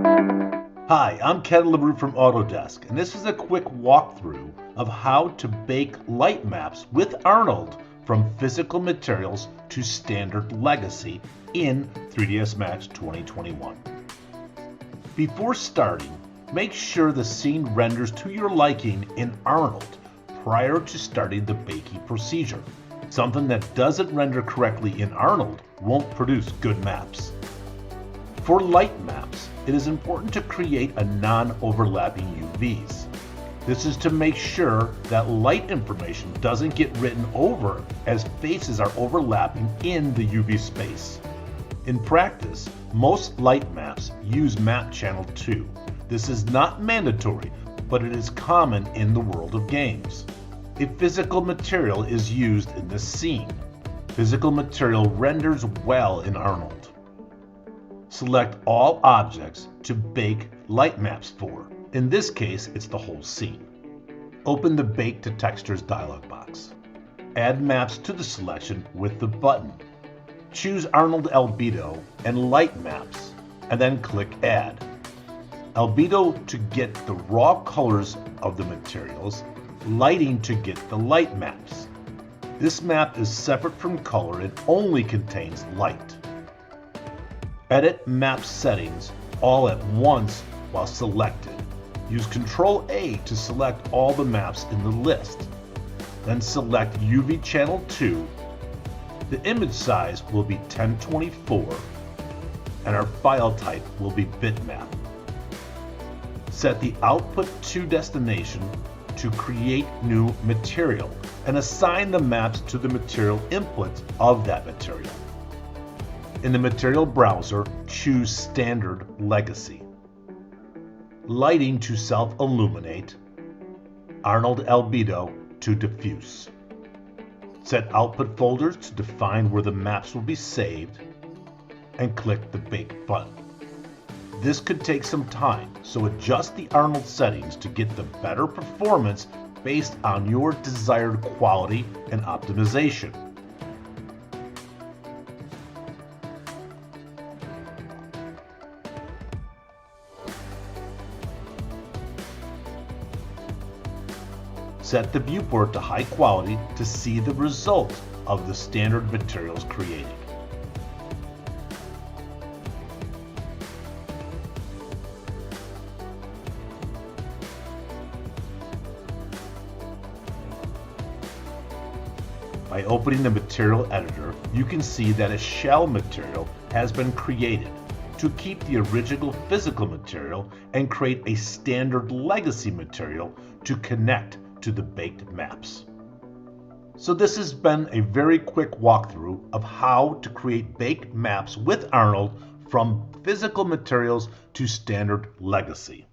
Hi, I'm Ken LaRue from Autodesk, and this is a quick walkthrough of how to bake light maps with Arnold from physical materials to standard legacy in 3ds Max 2021. Before starting, make sure the scene renders to your liking in Arnold prior to starting the baking procedure. Something that doesn't render correctly in Arnold won't produce good maps. For light maps, it is important to create a non-overlapping UVs. This is to make sure that light information doesn't get written over as faces are overlapping in the UV space. In practice, most light maps use map channel 2. This is not mandatory, but it is common in the world of games. A physical material is used in the scene. Physical material renders well in Arnold. Select all objects to bake light maps for. In this case, it's the whole scene. Open the Bake to Textures dialog box. Add maps to the selection with the button. Choose Arnold Albedo and Light Maps, and then click Add. Albedo to get the raw colors of the materials, lighting to get the light maps. This map is separate from color and only contains light. Edit map settings all at once while selected. Use Ctrl-A to select all the maps in the list. Then select UV channel 2. The image size will be 1024 and our file type will be bitmap. Set the output to destination to create new material and assign the maps to the material input of that material. In the material browser, choose Standard Legacy. Lighting to self-illuminate. Arnold Albedo to diffuse. Set output folders to define where the maps will be saved, and click the Bake button. This could take some time, so adjust the Arnold settings to get the better performance based on your desired quality and optimization. Set the viewport to high quality to see the result of the standard materials created. By opening the material editor, you can see that a shell material has been created to keep the original physical material and create a standard legacy material to connect to the baked maps. So this has been a very quick walkthrough of how to create baked maps with Arnold from physical materials to standard legacy.